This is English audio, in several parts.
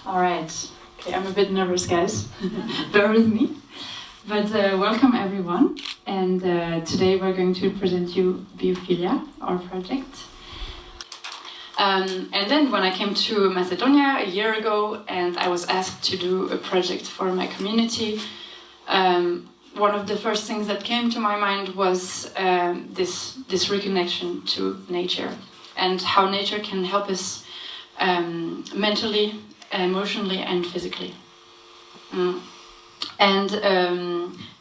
All right. Okay, I'm a bit nervous, guys. Bear with me. But welcome everyone. And today we're going to present you Biophilia, our project. And then when I came to Macedonia a year ago and I was asked to do a project for my community, one of the first things that came to my mind was this reconnection to nature and how nature can help us mentally, emotionally and physically. And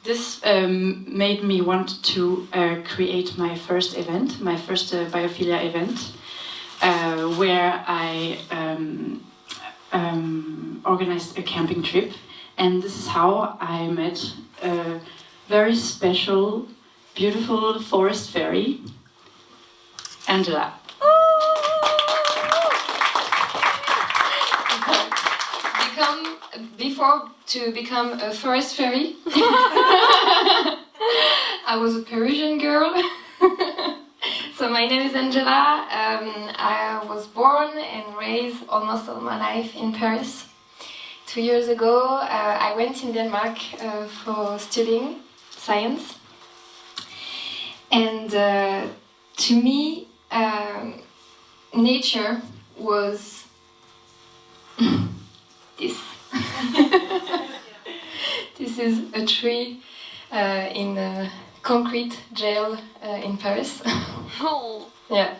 this made me want to create my first event, my first Biophilia event, where I organized a camping trip. And this is how I met a very special, beautiful forest fairy, Angela. Before to become a forest fairy, I was a Parisian girl. So my name is Angela. I was born and raised almost all my life in Paris. 2 years ago, I went in Denmark for studying science. And to me, nature was this. This is a tree in a concrete jail in Paris. Yeah.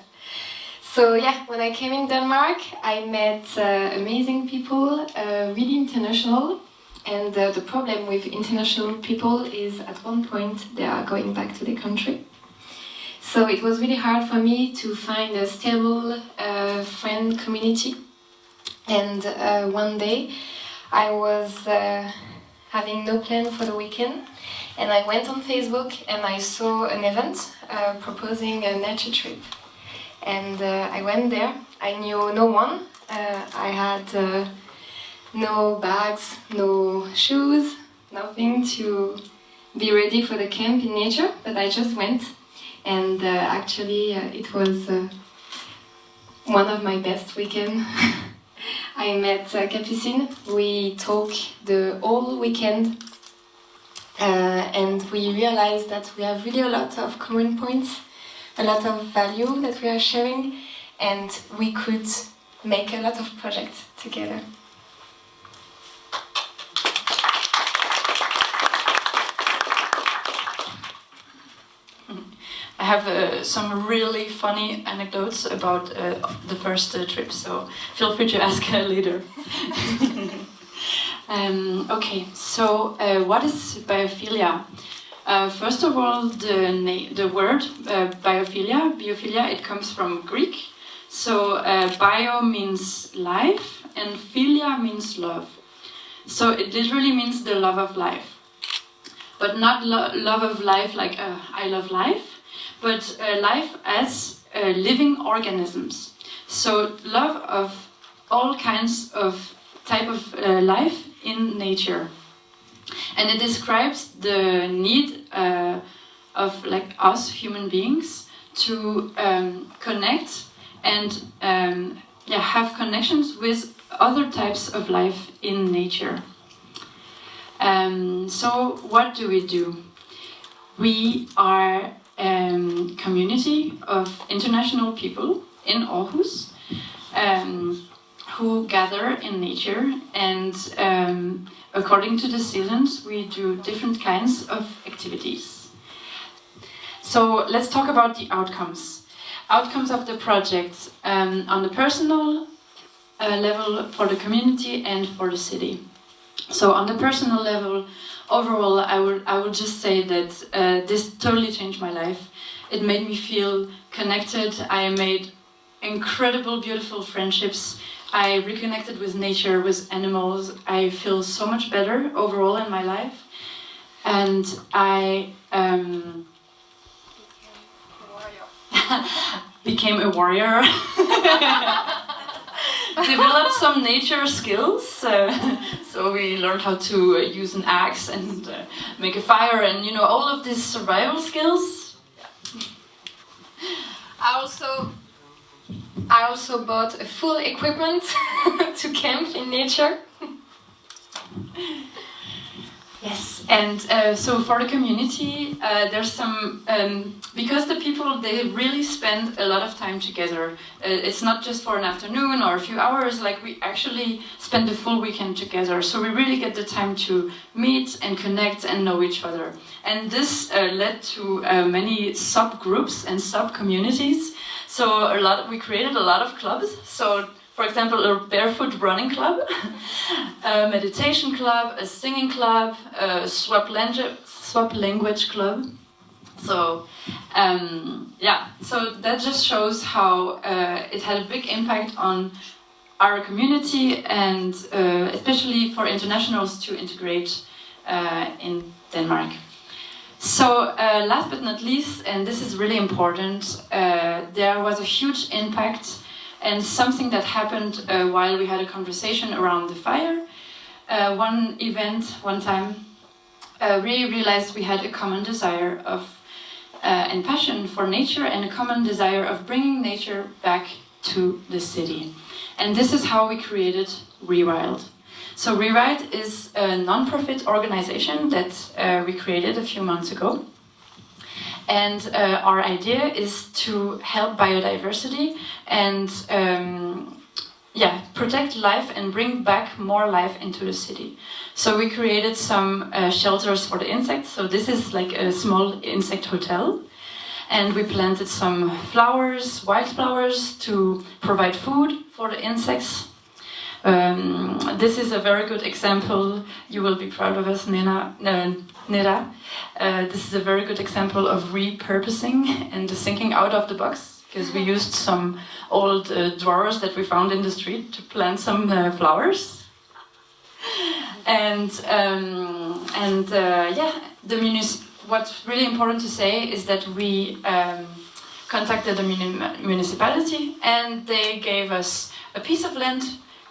So yeah, when I came in Denmark, I met amazing people, really international. And the problem with international people is at one point they are going back to their country. So it was really hard for me to find a stable friend community. And one day I was having no plan for the weekend, and I went on Facebook and I saw an event proposing a nature trip. And I went there. I knew no one. I had no bags, no shoes, nothing to be ready for the camp in nature, but I just went. And actually it was one of my best weekends. I met Capucine. We talked the whole weekend and we realized that we have really a lot of common points, a lot of value that we are sharing, and we could make a lot of projects together. I have some really funny anecdotes about the first trip, so feel free to ask later. Okay, so what is biophilia? First of all, the word biophilia, it comes from Greek. So bio means life and philia means love. So it literally means the love of life. But not love of life like I love life, but life as living organisms. So love of all kinds of type of life in nature. And it describes the need of like us human beings to connect and have connections with other types of life in nature. So what do? We are a community of international people in Aarhus who gather in nature, and according to the seasons we do different kinds of activities. So let's talk about the outcomes. Outcomes of the project on the personal level, for the community and for the city. So on the personal level, overall, I would just say that this totally changed my life. It made me feel connected. I made incredible, beautiful friendships. I reconnected with nature, with animals. I feel so much better overall in my life. And I became a warrior. Developed some nature skills. So we learned how to use an axe and make a fire, and you know, all of these survival skills. I also I also bought a full equipment to camp in nature. Yes, and so for the community, there's some, because the people, they really spend a lot of time together. It's not just for an afternoon or a few hours, like we actually spend the full weekend together. So we really get the time to meet and connect and know each other. And this led to many subgroups and sub-communities. So we created a lot of clubs. So for example, a barefoot running club, a meditation club, a singing club, a swap language club. So, so that just shows how it had a big impact on our community and especially for internationals to integrate in Denmark. So, last but not least, and this is really important, there was a huge impact and something that happened while we had a conversation around the fire. One time, we realized we had a common desire of and passion for nature and a common desire of bringing nature back to the city. And this is how we created REWILD. So REWILD is a non-profit organization that we created a few months ago. And our idea is to help biodiversity and protect life and bring back more life into the city. So we created some shelters for the insects. So this is like a small insect hotel. And we planted some flowers, wildflowers, to provide food for the insects. This is a very good example. You will be proud of us, Nera. This is a very good example of repurposing and thinking out of the box, because we used some old drawers that we found in the street to plant some flowers. What's really important to say is that we contacted the municipality, and they gave us a piece of land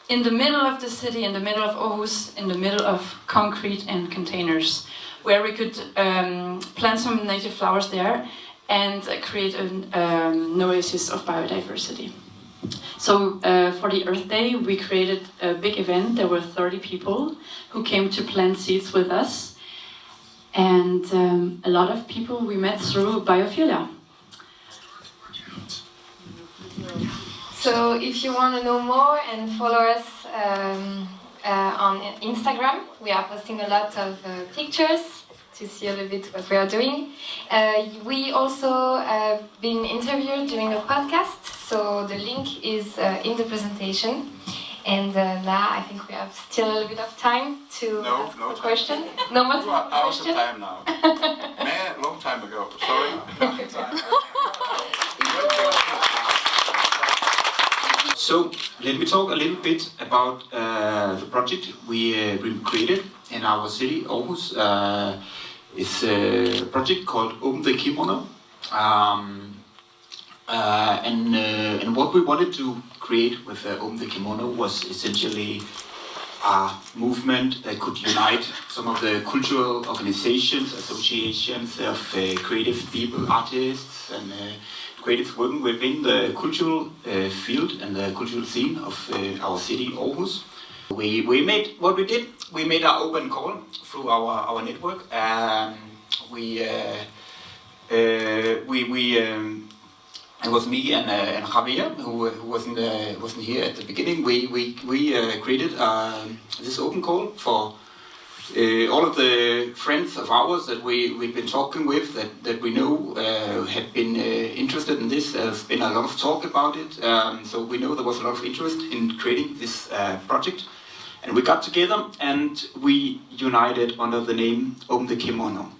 in the middle of the city, in the middle of Aarhus, in the middle of concrete and containers, where we could plant some native flowers there and create an oasis of biodiversity. So for the Earth Day, we created a big event. There were 30 people who came to plant seeds with us. And a lot of people we met through Biophilia. So if you want to know more and follow us on Instagram, we are posting a lot of pictures to see a little bit what we are doing. We also have been interviewed during a podcast, so the link is in the presentation. And now I think we have still a little bit of time to ask a question. No more time. Out of time now. Man, long time ago. Sorry. So let me talk a little bit about the project we created in our city, Aarhus. It's a project called Open the Kimono. And what we wanted to create with Open the Kimono was essentially a movement that could unite some of the cultural organizations, associations of creative people, artists, and creatives working within the cultural field and the cultural scene of our city, Aarhus. We made what we did. We made our open call through our network. It was me and Javier, who wasn't here at the beginning. We created this open call for all of the friends of ours that we've been talking with, that we know had been interested in this. There's been a lot of talk about it, so we know there was a lot of interest in creating this project. And we got together and we united under the name Open the Kimono.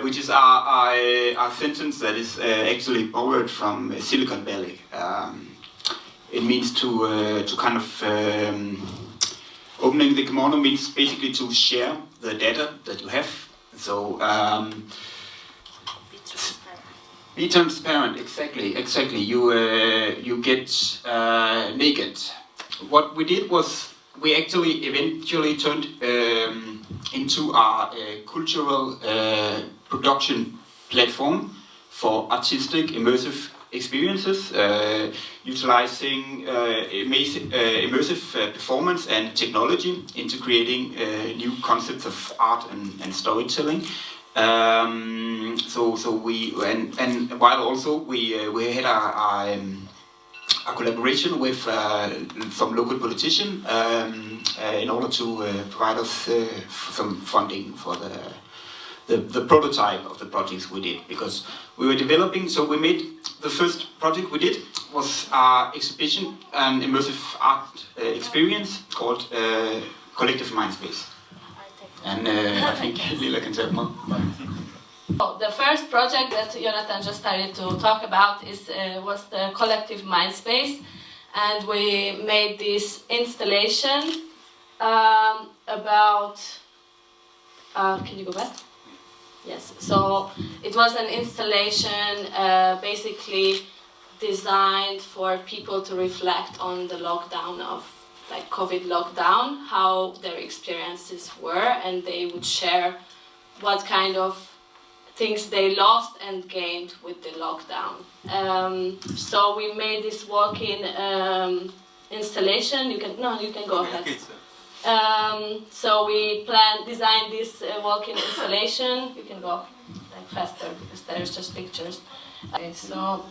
Which is our sentence that is actually borrowed from Silicon Valley. It means to kind of opening the kimono means basically to share the data that you have. So be transparent. Exactly. You get naked. What we did was we actually eventually turned into our cultural production platform for artistic, immersive experiences, utilizing immersive performance and technology into creating new concepts of art and storytelling. So we and while also we had a collaboration with some local politician in order to provide us some funding for the prototype of the projects we did, because we were developing. So we made the first project we did was our exhibition, an immersive art experience called Collective Mindspace. And I think Lilla can tell more. The first project that Jonatan just started to talk about was the Collective Mindspace, and we made this installation about. Can you go back? Yes. So it was an installation basically designed for people to reflect on the lockdown of like COVID lockdown, how their experiences were, and they would share what kind of things they lost and gained with the lockdown. So we made this walk-in installation. You can go ahead. So we designed this walk-in installation. You can go like faster because there's just pictures. Okay, so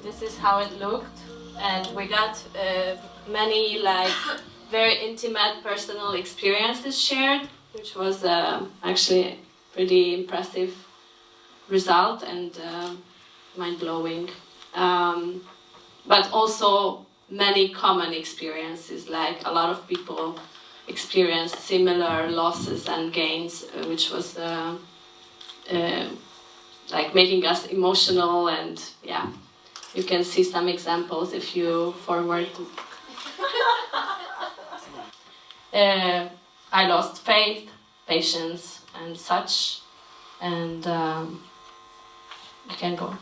this is how it looked, and we got many like very intimate personal experiences shared, which was actually pretty impressive result and mind-blowing. But also many common experiences, like a lot of people experienced similar losses and gains, which was like making us emotional. And yeah, you can see some examples if you forward. I lost faith, patience, and such, and you can go.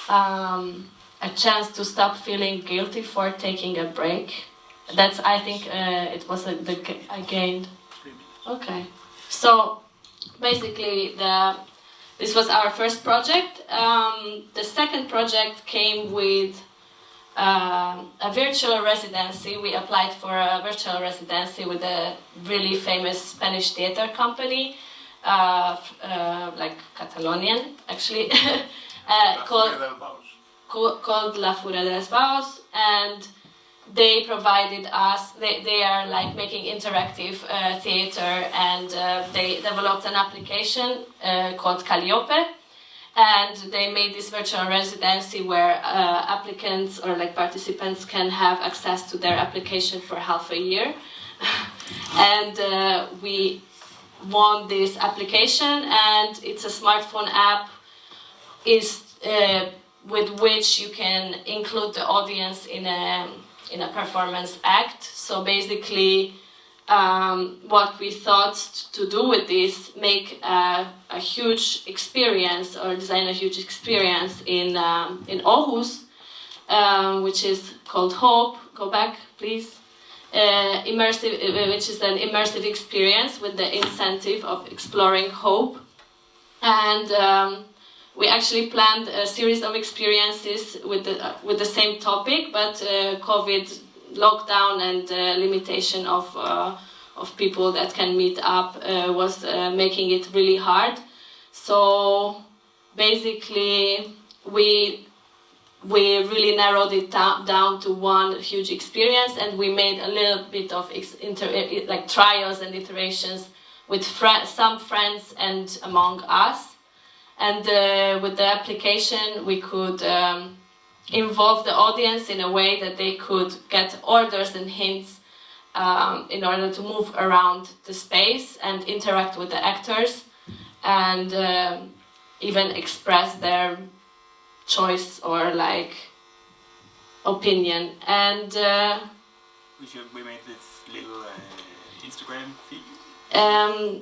A chance to stop feeling guilty for taking a break. That's, I think, it was I gained. Okay. So basically, this was our first project. The second project came with a virtual residency. We applied for a virtual residency with a really famous Spanish theater company, like Catalonian, actually, called La Furia de los Baos, and they provided us, they are like making interactive theater, and they developed an application called Calliope, and they made this virtual residency where applicants or like participants can have access to their application for half a year. And we won this application, and it's a smartphone app with which you can include the audience in a performance act. So basically, what we thought to do with this, make a huge experience or design a huge experience in Aarhus, which is called Hope. Go back, please. Immersive, which is an immersive experience with the incentive of exploring hope, and we actually planned a series of experiences with the same topic, but COVID lockdown and limitation of people that can meet up was making it really hard. So basically, we really narrowed it down to one huge experience, and we made a little bit of like trials and iterations with some friends and among us. And with the application, we could involve the audience in a way that they could get orders and hints in order to move around the space and interact with the actors, and even express their choice or like opinion. And we made this little Instagram feed.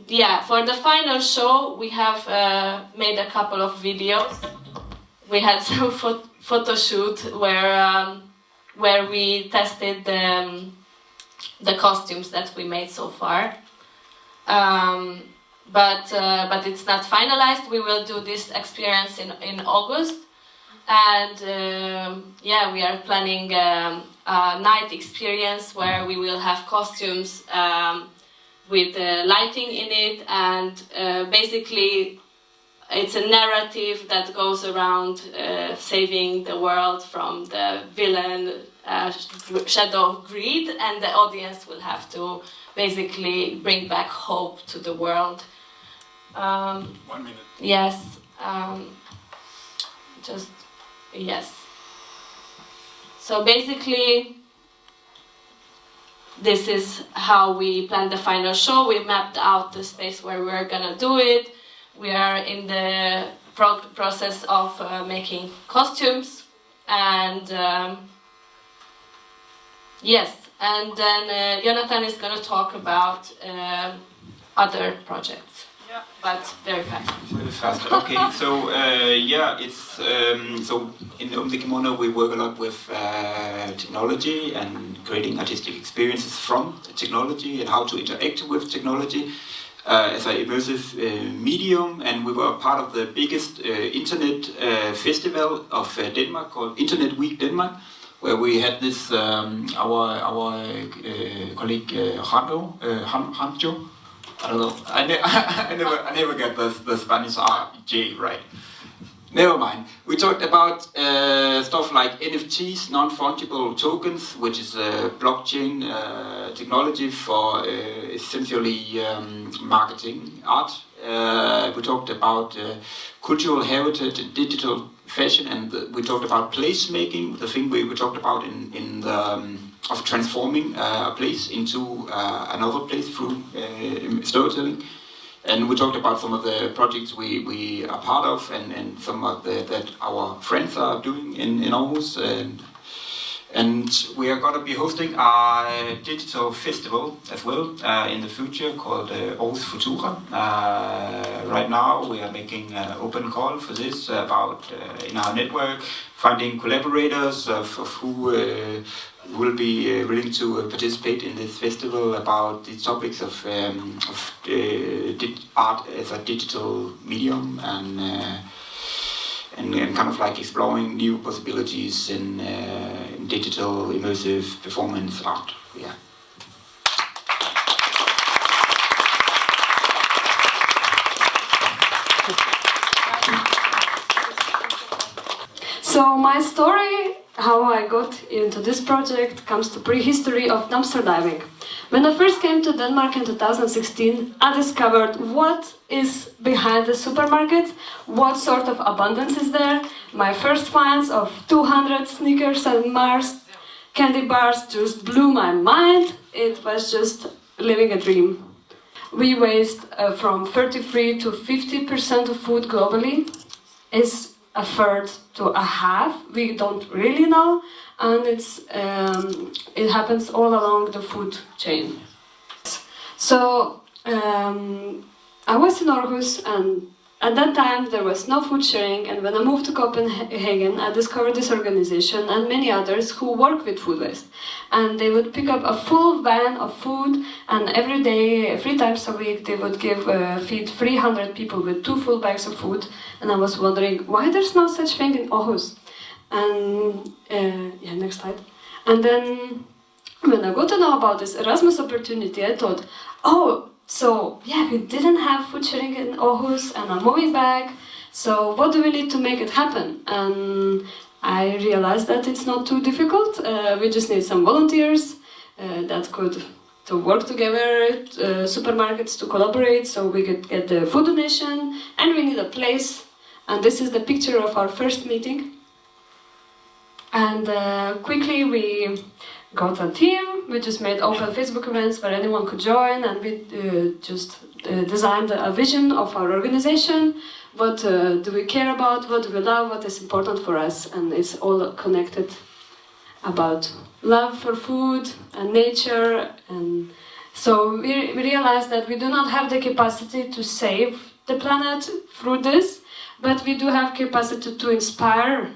Yeah, for the final show, we have made a couple of videos. We had some photo shoot where we tested the costumes that we made so far. But it's not finalized. We will do this experience in August. And yeah, we are planning a night experience where we will have costumes with lighting in it, and basically it's a narrative that goes around saving the world from the villain shadow of greed, and the audience will have to basically bring back hope to the world. 1 minute. Yes. Yes. So basically, this is how we planned the final show. We mapped out the space where we're gonna do it. We are in the process of making costumes, and yes, and then Jonatan is gonna talk about other projects. Yeah. But very fast. Very fast. Okay, so yeah, it's so in the Kimono we work a lot with technology and creating artistic experiences from technology and how to interact with technology as an immersive medium. And we were part of the biggest internet festival of Denmark called Internet Week Denmark, where we had this our colleague Hanjo. I don't know. I never get the Spanish RJ right. Never mind. We talked about stuff like NFTs, non-fungible tokens, which is blockchain technology for essentially marketing art. We talked about cultural heritage and digital fashion, and we talked about placemaking, the thing we talked about in the of transforming a place into another place through storytelling. And we talked about some of the projects we are part of, and some of that our friends are doing in Aarhus. And we are going to be hosting a digital festival as well in the future called Aarhus Futura. Right now we are making an open call for this about in our network, finding collaborators of who will be willing to participate in this festival about the topics of art as a digital medium, and kind of like exploring new possibilities in digital immersive performance art. Yeah. So my story, how I got into this project, comes to prehistory of dumpster diving. When I first came to Denmark in 2016, I discovered what is behind the supermarket, what sort of abundance is there. My first finds of 200 Snickers and Mars candy bars just blew my mind. It was just living a dream. We waste from 33 to 50% of food globally. It's a third to a half, we don't really know, and it happens all along the food chain. So I was in Aarhus, and at that time there was no food sharing, and when I moved to Copenhagen I discovered this organization and many others who work with food waste. And they would pick up a full van of food, and every day, 3 times a week, they would feed 300 people with 2 full bags of food. And I was wondering why there's no such thing in Aarhus. And yeah, next slide. And then when I got to know about this Erasmus opportunity, I thought, oh, so yeah, we didn't have food sharing in Aarhus, and I'm moving back. So what do we need to make it happen? And I realized that it's not too difficult. We just need some volunteers that could to work together, supermarkets to collaborate, so we could get the food donation, and we need a place. And this is the picture of our first meeting. And quickly we got a team. We just made open Facebook events where anyone could join, and we just designed a vision of our organization. What do we care about? What do we love? What is important for us? And it's all connected about love for food and nature. And so we realized that we do not have the capacity to save the planet through this, but we do have capacity to inspire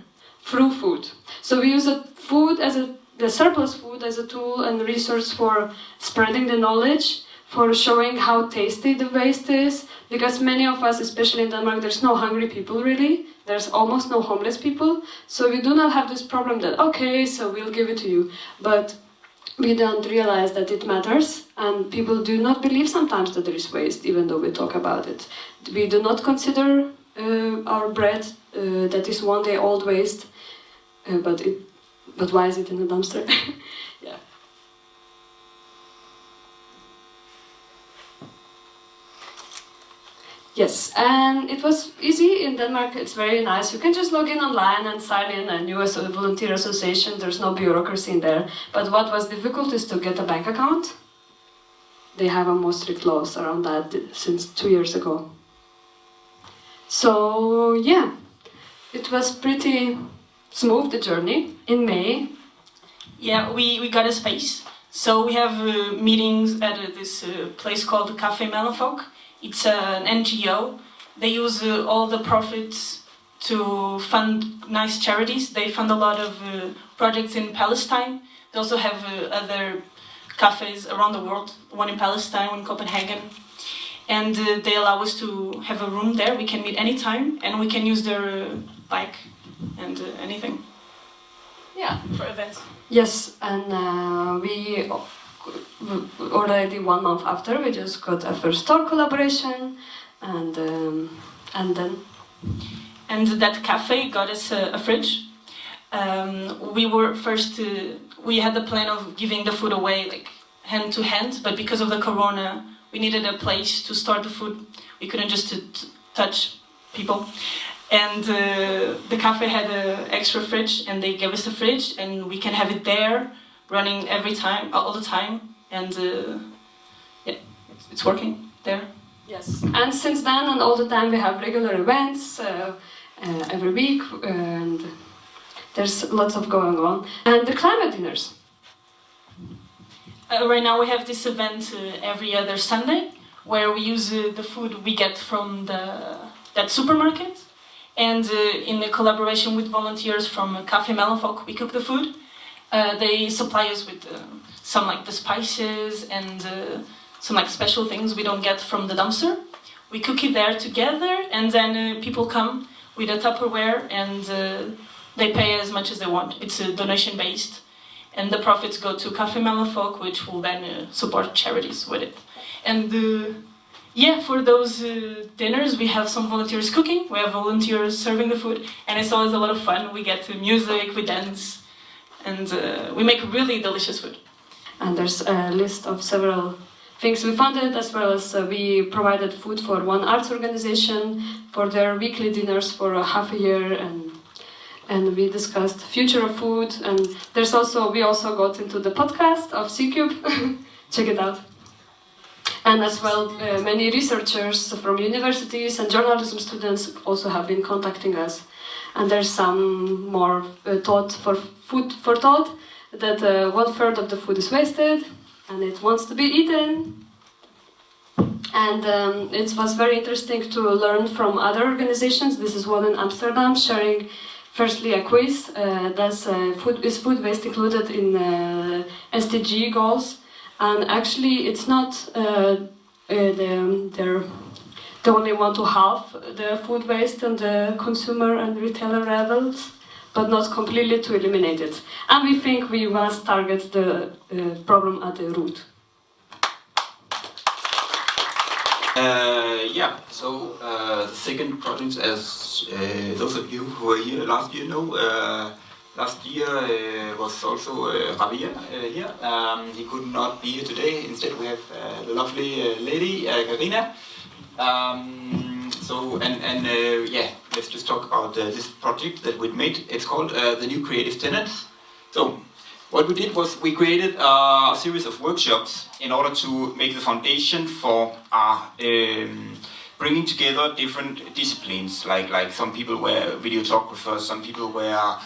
through food. So we use the surplus food as a tool and resource for spreading the knowledge, for showing how tasty the waste is, because many of us, especially in Denmark, there's no hungry people really. There's almost no homeless people, so we do not have this problem that, okay, so we'll give it to you. But we don't realize that it matters, and people do not believe sometimes that there is waste, even though we talk about it. We do not consider our bread that is one day old waste, but why is it in the dumpster? Yeah. Yes, and it was easy in Denmark. It's very nice. You can just log in online and sign in a new volunteer association. There's no bureaucracy in there. But what was difficult is to get a bank account. They have a more strict laws around that since 2 years ago. So yeah, it was pretty smooth, the journey. In May, yeah, we got a space. So we have meetings at this place called Café Melanfolk. It's an NGO. They use all the profits to fund nice charities. They fund a lot of projects in Palestine. They also have other cafes around the world, one in Palestine, one in Copenhagen. And they allow us to have a room there. We can meet anytime, and we can use their bike and anything. Yeah, for events. yes, and we already 1 month after, we just got a first store collaboration, and then. And that cafe got us a fridge. We were first, we had the plan of giving the food away like hand to hand, but because of the corona, we needed a place to store the food. We couldn't just touch people. And the cafe had an extra fridge, and they gave us a fridge, and we can have it there, running every time, all the time, and yeah, it's working there. Yes, and since then and all the time we have regular events every week, and there's lots of going on. And the climate dinners. Right now we have this event every other Sunday, where we use the food we get from that supermarket, and in a collaboration with volunteers from Café Melanfolk, we cook the food. They supply us with some like the spices and some like special things we don't get from the dumpster. We cook it there together, and then people come with a Tupperware, and they pay as much as they want. It's donation based, and the profits go to Café Melanfolk, which will then support charities with it. And yeah, for those dinners we have some volunteers cooking, we have volunteers serving the food, and it's always a lot of fun. We get music, we dance, and we make really delicious food. And there's a list of several things we funded, as well as we provided food for one arts organization for their weekly dinners for half a year, and we discussed future of food. And there's also, we also got into the podcast of C-Cube. Check it out. And as well, many researchers from universities and journalism students also have been contacting us. And there's some more thought for food for thought, that 1/3 of the food is wasted and it wants to be eaten. And it was very interesting to learn from other organizations. This is one in Amsterdam, sharing firstly a quiz. Is food waste included in SDG goals? And actually it's not, they only want to halve the food waste on the consumer and retailer levels, but not completely to eliminate it. And we think we must target the problem at the root. Yeah, so the second project, as those of you who were here last year know, last year was also Javier here. He could not be here today. Instead we have the lovely lady, Karina. Yeah, let's just talk about this project that we made. It's called the New Creative Tenants. So what we did was we created a series of workshops in order to make the foundation for bringing together different disciplines. Like some people were videographers, some people were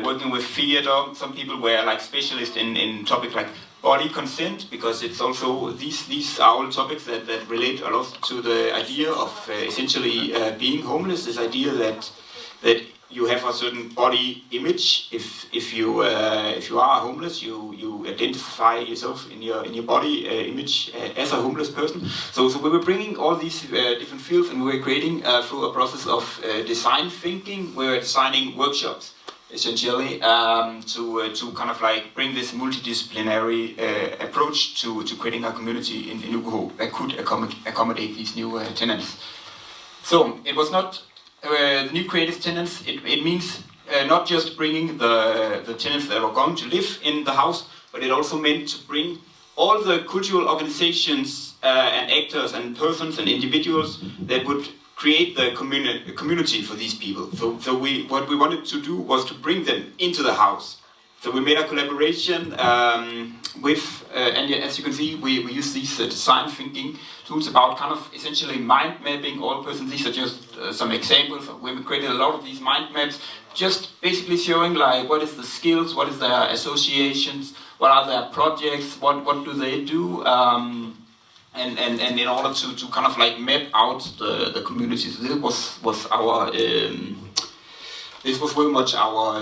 working with theater, some people were like specialists in topics like body consent, because it's also these are all topics that relate a lot to the idea of essentially being homeless. This idea that you have a certain body image if if you are homeless, you identify yourself in your body image as a homeless person. So we were bringing all these different fields, and we were creating through a process of design thinking. We were designing workshops essentially to kind of like bring this multidisciplinary approach to creating a community in Ugoho that could accommodate these new tenants. So it was not the new creative tenants. It means not just bringing the tenants that are going to live in the house, but it also meant to bring all the cultural organizations and actors and persons and individuals that would create the community for these people. So what we wanted to do was to bring them into the house. So we made a collaboration with, and as you can see, we use these design thinking tools about kind of essentially mind mapping all persons. These are just some examples. We created a lot of these mind maps, just basically showing like what is the skills, what is their associations, what are their projects, what do they do, and in order to kind of like map out the communities. This was our this was very much our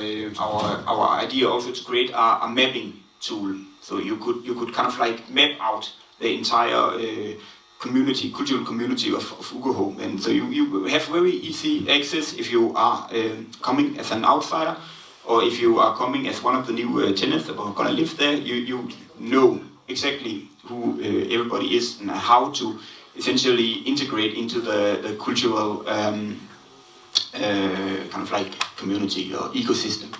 idea also, to create a mapping tool, so you could kind of like map out the entire community, cultural community of Ugoho. And so you have very easy access if you are coming as an outsider, or if you are coming as one of the new tenants that are going to live there. You know exactly who everybody is and how to essentially integrate into the cultural kind of like community or ecosystem.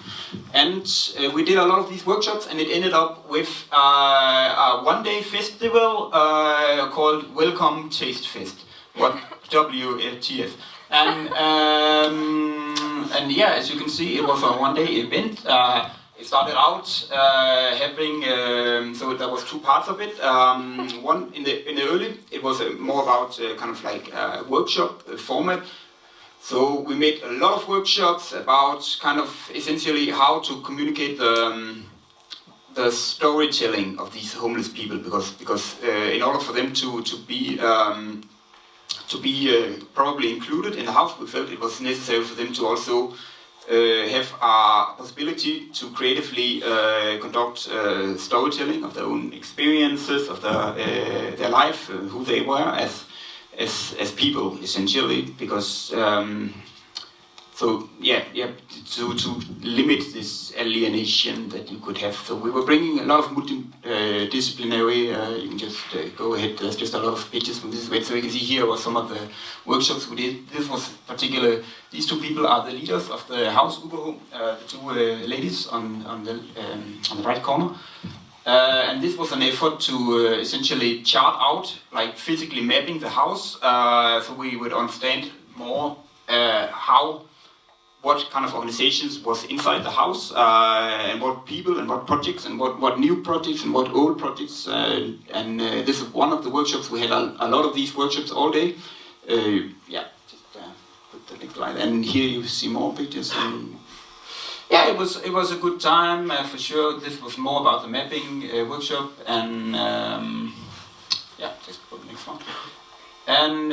And we did a lot of these workshops, and it ended up with a one-day festival called Welcome Taste Fest, what WTF. And yeah, as you can see, it was a one-day event. It started out having, so there was two parts of it. One in the early, it was more about kind of like workshop format. So we made a lot of workshops about kind of essentially how to communicate the storytelling of these homeless people, because in order for them to be probably included in the house, we felt it was necessary for them to also have a possibility to creatively conduct storytelling of their own experiences, of their life, who they were as people, essentially, because so yeah, to limit this alienation that you could have. So we were bringing a lot of multidisciplinary. You can just go ahead. There's just a lot of pictures from this way, so you can see here was some of the workshops we did. This was particular. These two people are the leaders of the house Ugoho, the two ladies on the right corner. And this was an effort to essentially chart out, like physically mapping the house, so we would understand more what kind of organizations was inside the house, and what people and what projects and what new projects and what old projects. And this is one of the workshops. We had a lot of these workshops all day. Yeah, just put the next slide. And here you see more pictures. And yeah, it was a good time for sure. This was more about the mapping workshop, and yeah, just put the next one. And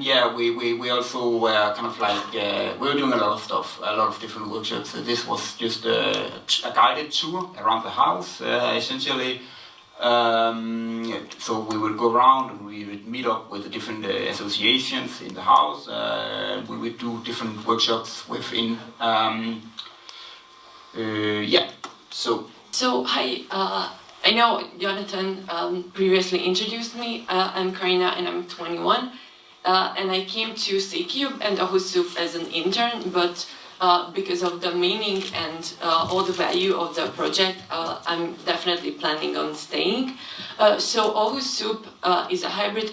yeah, we also were kind of like we were doing a lot of stuff, a lot of different workshops. So this was just a guided tour around the house, essentially. So we would go around and we would meet up with the different associations in the house. We would do different workshops within. Yeah. So Hi. I know Jonatan previously introduced me. I'm Karina and I'm 21. And I came to Skopje and Ohusup as an intern, but because of the meaning and all the value of the project, I'm definitely planning on staying. So Ohusup is a hybrid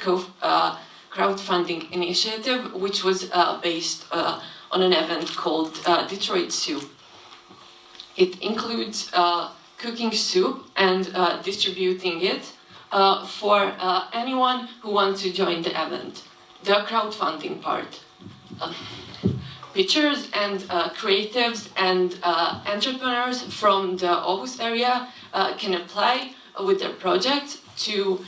crowdfunding initiative, which was based on an event called Detroit Soup. It includes cooking soup and distributing it for anyone who wants to join the event. The crowdfunding part. Pitchers and creatives and entrepreneurs from the Aarhus area can apply with their project to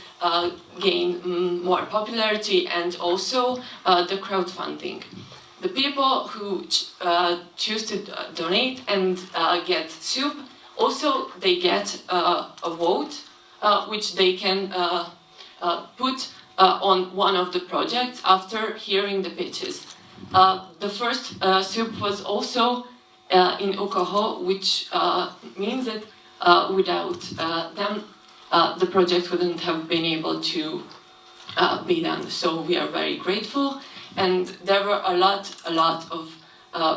gain more popularity and also the crowdfunding. the people who choose to donate and get soup, also they get a vote, which they can put on one of the projects after hearing the pitches. The first soup was also in Okoho, which means that without them, the project wouldn't have been able to be done. So we are very grateful. And there were a lot of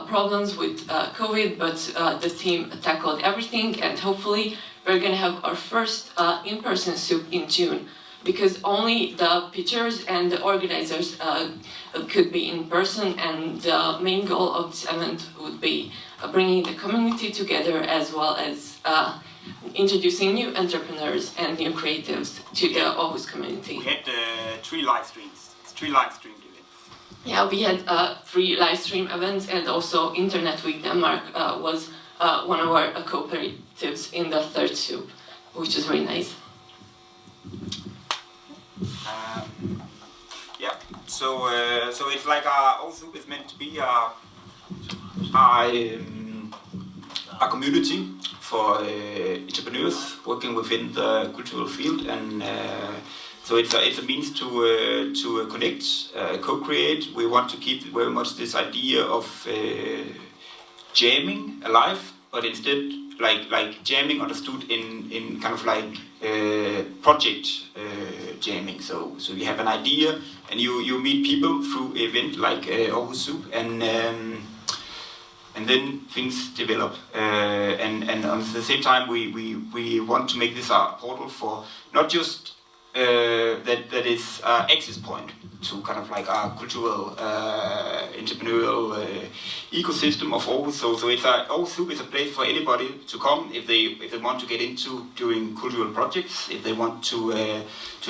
problems with COVID, but the team tackled everything, and hopefully we're going to have our first in-person soup in June, because only the pitchers and the organizers could be in person, and the main goal of this event would be bringing the community together, as well as introducing new entrepreneurs and new creatives to the Aarhus community. We had 3 live streams, 3 live streams. Yeah, we had 3 live stream events, and also Internet Week Denmark was one of our cooperatives in the third soup, which is very nice. Yeah, so it's like our soup is meant to be a community for entrepreneurs working within the cultural field, and so it's a means to connect, co-create. We want to keep very much this idea of jamming alive, but instead like jamming understood in kind of like project jamming. So you have an idea and you meet people through an event like Aarhus Soup, and then things develop. And at the same time we want to make this a portal for not just that is access point to kind of like our cultural entrepreneurial ecosystem of Aarhus. So it's Aarhus Soup is a place for anybody to come if they want to get into doing cultural projects, if they want to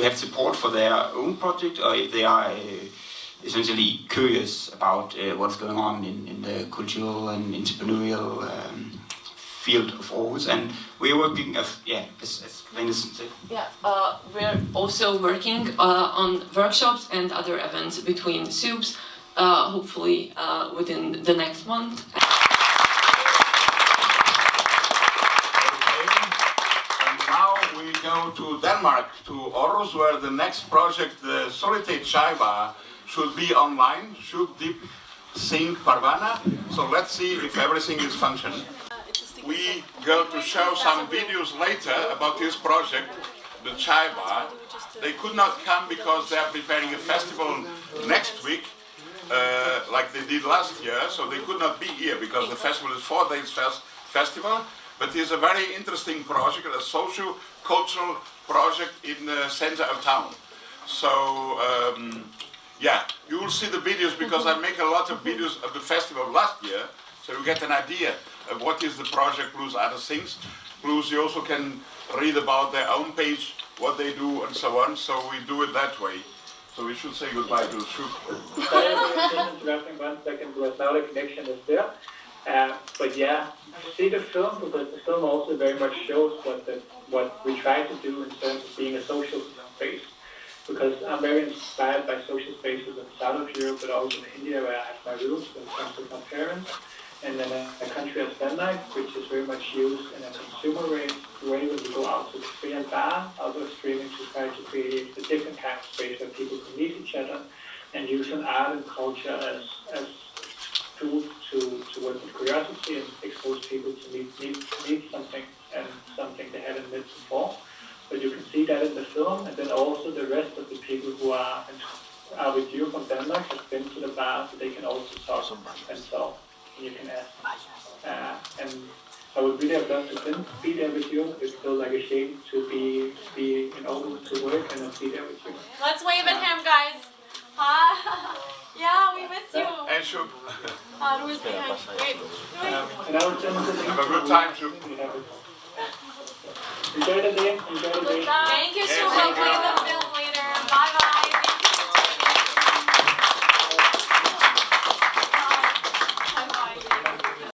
have support for their own project, or if they are essentially curious about what's going on in the cultural and entrepreneurial field of Aarhus. And we're working as Linus said. Yeah, we're also working on workshops and other events between soups, hopefully within the next month. And now we go to Denmark, to Aarhus, where the next project, the Solitude Chai Bar, should be online, should deep sync Parvana. So let's see if everything is functioning. We go to show some videos later about this project, the Chai Bar. They could not come because they are preparing a festival next week, like they did last year, so they could not be here because the festival is 4 days festival. But it's a very interesting project, a socio-cultural project in the center of town. So yeah, you will see the videos because I make a lot of videos of the festival last year, so you get an idea of what is the project plus other things. Plus you also can read about their own page, what they do and so on, so we do it that way. So we should say goodbye to the shoot. Sorry, interrupting 1 second, because now the connection is there. But yeah, see the film, because the film also very much shows what we try to do in terms of being a social space. Because I'm very inspired by social spaces in the south of Europe, but also in India, where I have my roots in terms of my parents. And then a country as Denmark, which is very much used in a consumer way when you go out to the free and bar, outdoor streaming, to try to create a different kind of space where people can meet each other and using art and culture as tools to work with curiosity and expose people to meet something and something they haven't met before. But you can see that in the film, and then also the rest of the people who are with you from Denmark have been to the bar, so they can also talk and so. You can ask. And I would really have loved to be there with you. It feels like a shame to be in Aarhus to work and not be there with you. Let's wave at him, guys. Yeah, we miss you. And Shub. Rui's behind. Wait. And I will send you the link. Have a good time, Shub. Enjoy the day. Enjoy the day. Thank you, Shub.